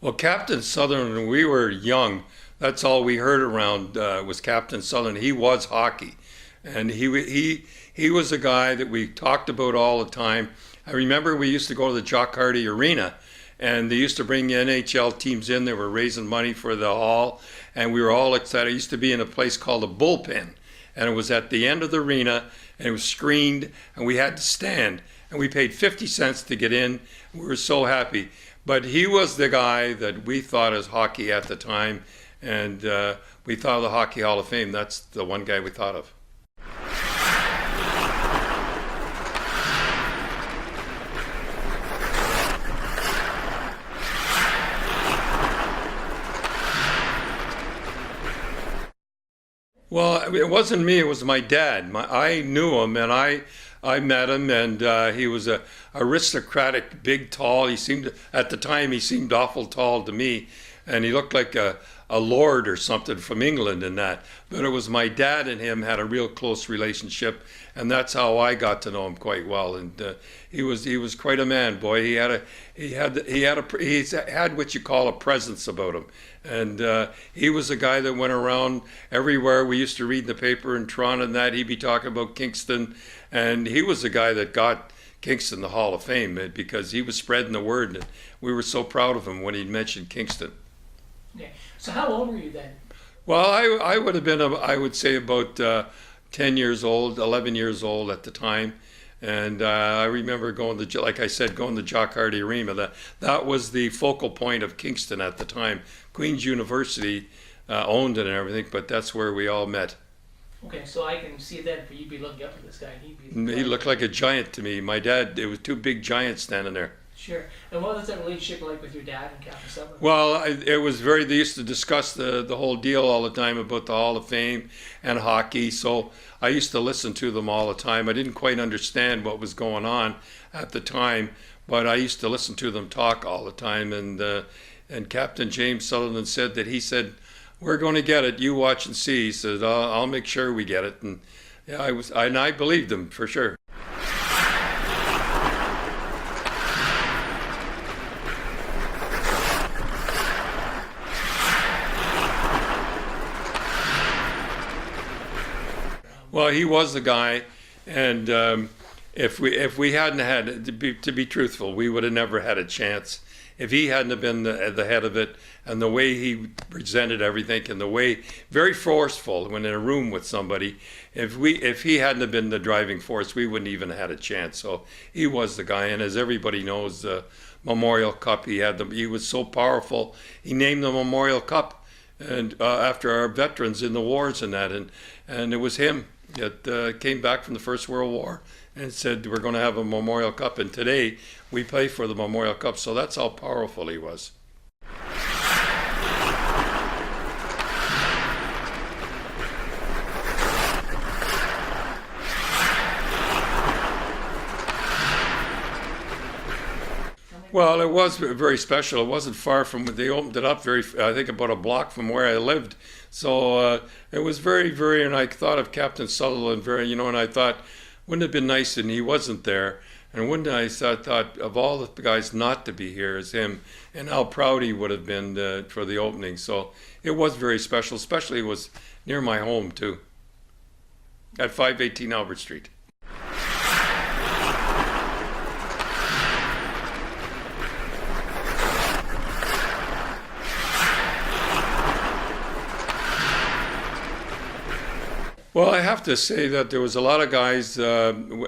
Well, Captain Southern, when we were young, that's all we heard around was Captain Southern. He was hockey, and he was a guy that we talked about all the time. I remember we used to go to the Jock Hardy Arena, and they used to bring NHL teams in. They were raising money for the hall, and we were all excited. It used to be in a place called the Bullpen, and it was at the end of the arena, and it was screened, and we had to stand, and we paid 50 cents to get in. We were so happy. But he was the guy that we thought as hockey at the time, and we thought of the Hockey Hall of Fame. That's the one guy we thought of. Well, it wasn't me, it was my dad. I knew him, and I met him, and he was a aristocratic, big, tall. At the time, he seemed awful tall to me, and he looked like a lord or something from England and that. But it was my dad and him had a real close relationship, and that's how I got to know him quite well. And he was quite a man, boy. He had what you call a presence about him, and he was a guy that went around everywhere. We used to read the paper in Toronto and that he'd be talking about Kingston, and he was the guy that got Kingston the Hall of Fame because he was spreading the word, and we were so proud of him when he mentioned Kingston. Okay. So how old were you then? Well, I would have been, I would say about 10 years old, 11 years old at the time. And I remember going to, like I said, going to Jock Hardy Arena. That was the focal point of Kingston at the time. Queen's University owned it and everything, but that's where we all met. Okay, so I can see that you'd be looking up to this guy. He looked like a giant to me. My dad, it was two big giants standing there. Sure. And what was that relationship like with your dad and Captain Sutherland? Well, it was very, they used to discuss the whole deal all the time about the Hall of Fame and hockey. So I used to listen to them all the time. I didn't quite understand what was going on at the time, but I used to listen to them talk all the time. And Captain James Sutherland said that he said, "We're going to get it. You watch and see." He said, "I'll make sure we get it." And yeah, I believed him for sure. Well, he was the guy, and if we hadn't had to be truthful, we would have never had a chance. If he hadn't have been the head of it, and the way he presented everything, and the way very forceful when in a room with somebody, if he hadn't have been the driving force, we wouldn't even have had a chance. So he was the guy, and as everybody knows, the Memorial Cup he was so powerful. He named the Memorial Cup, and after our veterans in the wars and that, and it was him that came back from the First World War and said, "We're going to have a Memorial Cup." And today we play for the Memorial Cup. So that's how powerful he was. Well, it was very special. It wasn't far from, they opened it up I think about a block from where I lived. So it was very, very, and I thought of Captain Sutherland and I thought, wouldn't it have been nice, and he wasn't there, and wouldn't I thought of all the guys not to be here as him, and how proud he would have been for the opening. So it was very special, especially it was near my home too, at 518 Albert Street. Well, I have to say that there was a lot of guys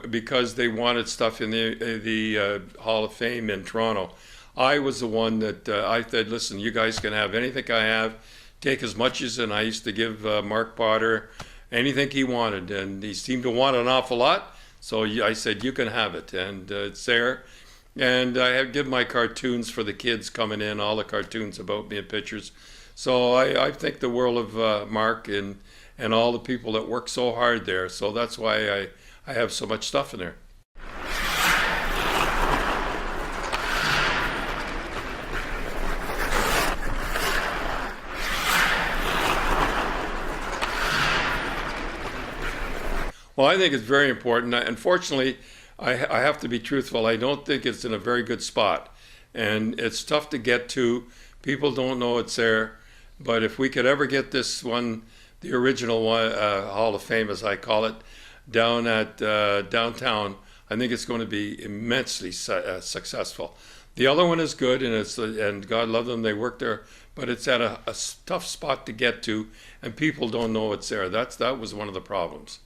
because they wanted stuff in the Hall of Fame in Toronto. I was the one that I said, "Listen, you guys can have anything I have, take as much as," and I used to give Mark Potter anything he wanted, and he seemed to want an awful lot. So I said, "You can have it," and it's there. And I have give my cartoons for the kids coming in, all the cartoons about me and pictures. So I think the world of Mark and all the people that work so hard there. So that's why I have so much stuff in there. Well, I think it's very important. Unfortunately, I have to be truthful. I don't think it's in a very good spot. And it's tough to get to People don't know it's there. But if we could ever get this one, the original one, Hall of Fame, as I call it, down at downtown, I think it's going to be immensely successful. The other one is good, and and God love them, they work there, but it's at a tough spot to get to, and people don't know it's there. That was one of the problems.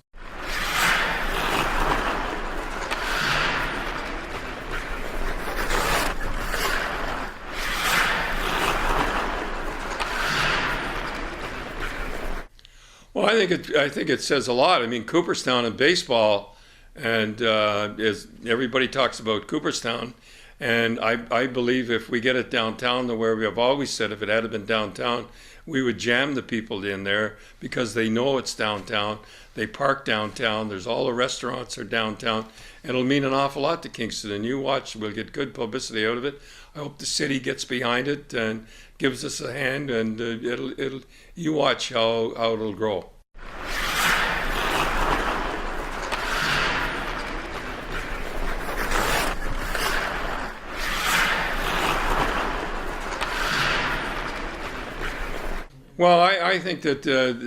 Well, I think it says a lot. I mean, Cooperstown in baseball, and everybody talks about Cooperstown, and I believe if we get it downtown to where we have always said, if it had been downtown, we would jam the people in there because they know it's downtown. They park downtown. There's all the restaurants are downtown. It'll mean an awful lot to Kingston, and you watch. We'll get good publicity out of it. I hope the city gets behind it and gives us a hand, and it'll. You watch how it'll grow. Well, I think that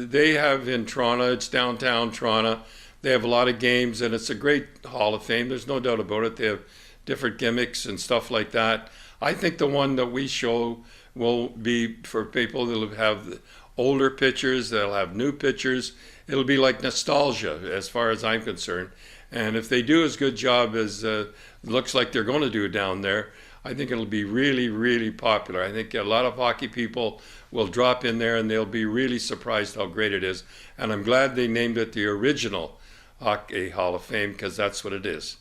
they have in Toronto, it's downtown Toronto, they have a lot of games, and it's a great Hall of Fame. There's no doubt about it. They have different gimmicks and stuff like that. I think the one that we show will be for people that'll have older pictures, they'll have new pictures. It'll be like nostalgia as far as I'm concerned. And if they do as good job as looks like they're going to do down there, I think it'll be really, really popular. I think a lot of hockey people will drop in there and they'll be really surprised how great it is. And I'm glad they named it the original Hockey Hall of Fame, because that's what it is.